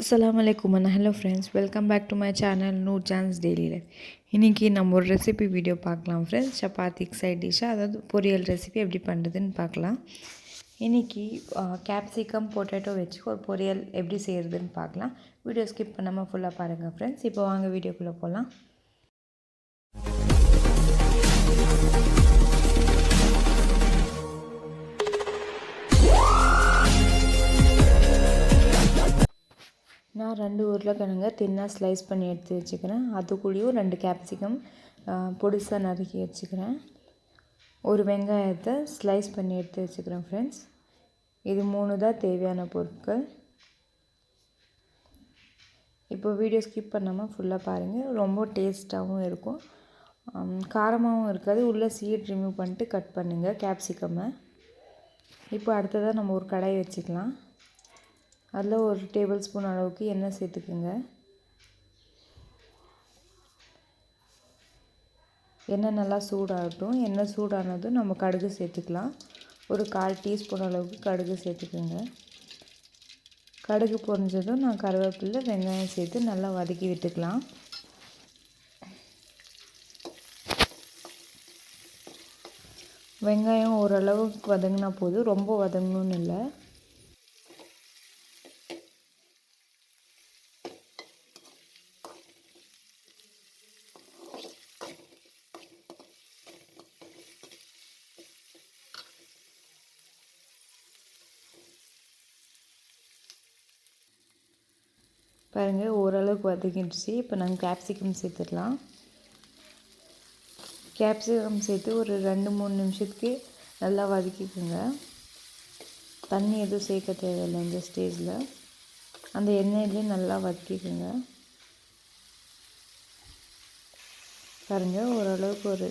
Assalamualaikum and hello friends, welcome back to my channel Noorjahan's Daily Life. இன்றைக்கி நம்ம ஒரு recipe video பார்க்கலாம் friends. சப்பாத்திக்கு சைட் டிஷ்ஷாக அதாவது பொரியல் ரெசிபி எப்படி பண்ணுறதுன்னு பார்க்கலாம். இன்றைக்கி கேப்சிகம் பொட்டேட்டோ வச்சு ஒரு பொரியல் எப்படி செய்கிறதுன்னு பார்க்கலாம். வீடியோ ஸ்கிப் பண்ணாமல் ஃபுல்லாக பாருங்கள் ஃப்ரெண்ட்ஸ். இப்போ வாங்க வீடியோக்குள்ளே போகலாம். நான் 2 உருளைக்கிழங்க தின்னாக ஸ்லைஸ் பண்ணி எடுத்து வச்சுக்கிறேன். அதுக்குள்ளேயும் 2 கேப்சிகம் பொடிசாக நறுக்கி வச்சுக்கிறேன். ஒரு வெங்காயத்தை ஸ்லைஸ் பண்ணி எடுத்து வச்சுக்கிறேன் ஃப்ரெண்ட்ஸ். இது 3 தான் தேவையான பொருட்கள். இப்போ வீடியோ ஸ்கிப் பண்ணாமல் ஃபுல்லாக பாருங்கள். ரொம்ப டேஸ்ட்டாகவும் இருக்கும், காரமாகவும் இருக்காது. உள்ளே சீட் ரிமூவ் பண்ணிட்டு கட் பண்ணுங்கள் கேப்சிகம்மை. இப்போ அடுத்ததாக நம்ம ஒரு கடாய் வச்சுக்கலாம். அதில் ஒரு டேபிள் ஸ்பூன் அளவுக்கு எண்ணெய் சேர்த்துக்குங்க. எண்ணெய் நல்லா சூடாகட்டும். எண்ணெய் சூடானதும் நம்ம கடுகு சேர்த்துக்கலாம். ஒரு 1/4 டீஸ்பூன் அளவுக்கு கடுகு சேர்த்துக்குங்க. கடுகு பொரிஞ்சதும் நான் கருவேப்பிலை வெங்காயம் சேர்த்து நல்லா வதக்கி விட்டுக்கலாம். வெங்காயம் ஓரளவுக்கு வதங்கினா போதும், ரொம்ப வதங்கணும்னு இல்லை. பாருங்கள், ஓரளவுக்கு வதக்கிடுச்சு. இப்போ நாங்கள் கேப்சிகம் சேர்த்துடலாம். கேப்சிகம் சேர்த்து ஒரு 2-3 நிமிஷத்துக்கு நல்லா வதக்கிக்குங்க. தண்ணி எதுவும் சேர்க்க தேவையில்லை இந்த ஸ்டேஜில். அந்த எண்ணெயிலே நல்லா வதக்கிக்குங்க. பாருங்கள், ஓரளவுக்கு ஒரு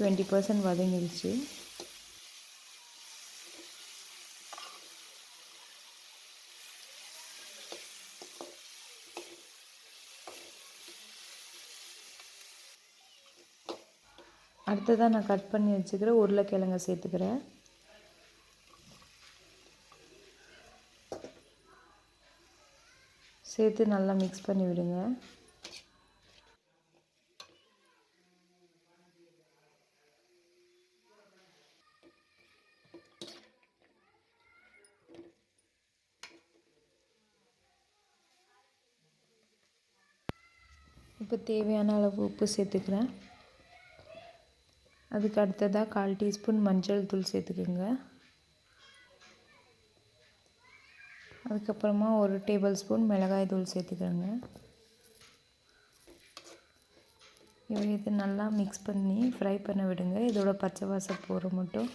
20% வதங்கிடுச்சு. அடுத்ததாக நான் கட் பண்ணி வச்சுக்கிற உருளைக்கிழங்க சேர்த்துக்கிறேன். சேர்த்து நல்லா மிக்ஸ் பண்ணி விடுங்க. இப்போ தேவையான அளவு உப்பு சேர்த்துக்கிறேன். அதுக்கு அடுத்ததாக 1/4 டீஸ்பூன் மஞ்சள் தூள் சேர்த்துக்குங்க. அதுக்கப்புறமா ஒரு டேபிள் ஸ்பூன் மிளகாய் தூள் சேர்த்துக்கிறேங்க. இது நல்லா மிக்ஸ் பண்ணி ஃப்ரை பண்ண விடுங்க. இதோட பச்சை வாசம் போகிற மட்டும்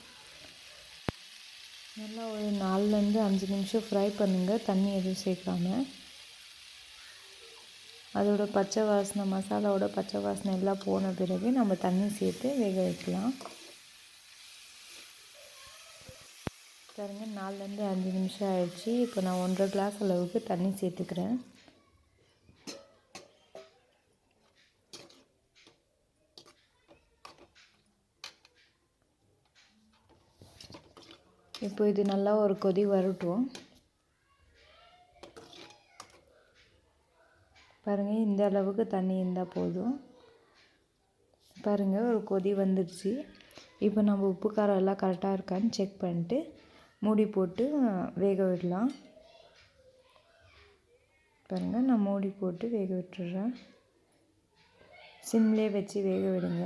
நல்லா ஒரு 4-5 நிமிஷம் ஃப்ரை பண்ணுங்கள், தண்ணி எதுவும் சேர்க்காம. அதோட பச்சை வாசனை, மசாலாவோட பச்சை வாசனை எல்லாம் போன பிறகு நம்ம தண்ணி சேர்த்து வேக வைக்கலாம். பாருங்கள், 4-5 நிமிஷம் ஆயிடுச்சு. இப்போ நான் 1.5 கிளாஸ் அளவுக்கு தண்ணி சேர்த்துக்கிறேன். இப்போ இது நல்லா ஒரு கொதி வரட்டும். பாருங்கள், இந்த அளவுக்கு தண்ணி இருந்தால் போதும். பாருங்கள், ஒரு கொதி வந்துடுச்சு. இப்போ நம்ம உப்பு காரம் எல்லாம் கரெக்டாக இருக்கான்னு செக் பண்ணிட்டு மூடி போட்டு வேக விடலாம். பாருங்கள், நான் மூடி போட்டு வேக விட்டுறேன். சிம்லேயே வச்சு வேக விடுங்க.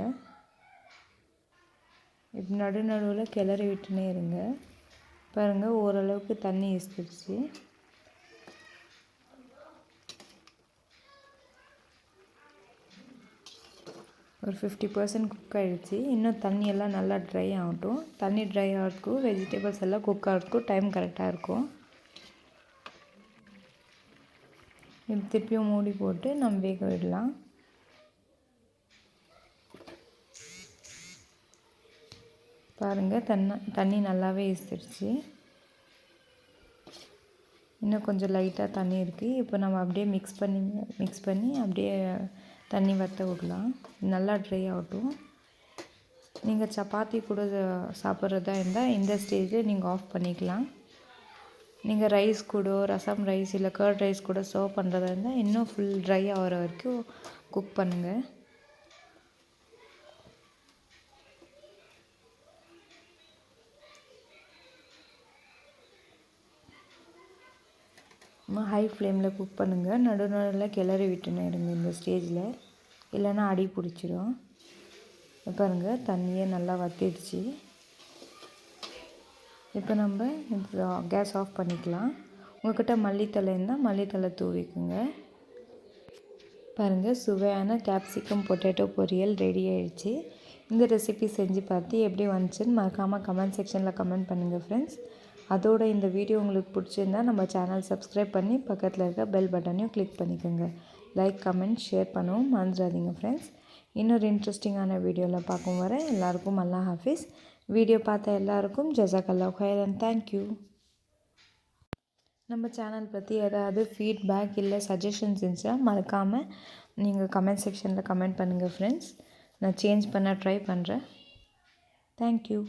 இப்போ நடுவில் கிளறி விட்டுனே இருங்க. பாருங்கள், ஓரளவுக்கு தண்ணி இசுத்துடுச்சு. ஒரு 50% குக் ஆகிடுச்சு. இன்னும் தண்ணியெல்லாம் நல்லா ட்ரை ஆகட்டும். தண்ணி ட்ரை ஆகிறதுக்கும் வெஜிடபிள்ஸ் எல்லாம் குக் ஆகிறதுக்கும் டைம் கரெக்டாக இருக்கும். இப்போ திருப்பியும் மூடி போட்டு நம்ம வேக விடலாம். பாருங்கள், தண்ணி நல்லாவே இசுத்துடுச்சு. இன்னும் கொஞ்சம் லைட்டாக தண்ணி இருக்குது. இப்போ நம்ம அப்படியே மிக்ஸ் பண்ணி அப்படியே தண்ணி வற்ற விடலாம். நல்லா ட்ரை ஆகட்டும். நீங்கள் சப்பாத்தி கூட சாப்பிட்றதா இருந்தால் இந்த ஸ்டேஜில் நீங்கள் ஆஃப் பண்ணிக்கலாம். நீங்கள் ரைஸ் கூட ரசம் ரைஸ் இல்லை கர்ட் ரைஸ் கூட சர்வ் பண்ணுறதா இருந்தால் இன்னும் ஃபுல் ட்ரை ஆகிற வரைக்கும் குக் பண்ணுங்கள். ஹை ஃப்ளேமில் குக் பண்ணுங்கள். நடுநடுவில் கிளறி விட்டுன்னு இருங்க இந்த ஸ்டேஜில், இல்லைன்னா அடி பிடிச்சிடும். பாருங்கள் தண்ணியே நல்லா வற்றிடுச்சு. இப்போ நம்ம கேஸ் ஆஃப் பண்ணிக்கலாம். உங்கள்கிட்ட மல்லித்தலை இருந்தால் மல்லித்தலை தூவிக்குங்க. பாருங்கள் சுவையான கேப்சிகம் பொட்டேட்டோ பொரியல் ரெடி ஆகிடுச்சு. இந்த ரெசிபி செஞ்சு பார்த்து எப்படி வந்துச்சுன்னு மறக்காமல் கமெண்ட் செக்ஷனில் கமெண்ட் பண்ணுங்கள் ஃப்ரெண்ட்ஸ். அதோட இந்த வீடியோ உங்களுக்கு பிடிச்சிருந்தா நம்ம சேனல் சப்ஸ்கிரைப் பண்ணி பக்கத்தில் இருக்க பெல் பட்டனையும் கிளிக் பண்ணிக்கோங்க. லைக் கமெண்ட் ஷேர் பண்ணவும் மறந்துடாதீங்க ஃப்ரெண்ட்ஸ். இன்னொரு இன்ட்ரெஸ்டிங்கான வீடியோவில் பார்க்கும் வரை எல்லாருக்கும் அல்லாஹ் ஹாஃபிஸ். வீடியோ பார்த்த எல்லாருக்கும் ஜஸாக்கல்லாஹு கைரன். தேங்க்யூ. நம்ம சேனல் பற்றி ஏதாவது ஃபீட்பேக் இல்லை சஜஷன்ஸ் இருந்துச்சுன்னா மறக்காமல் நீங்கள் கமெண்ட் செக்ஷனில் கமெண்ட் பண்ணுங்கள் ஃப்ரெண்ட்ஸ். நான் சேஞ்ச் பண்ண ட்ரை பண்ணுறேன். தேங்க்யூ.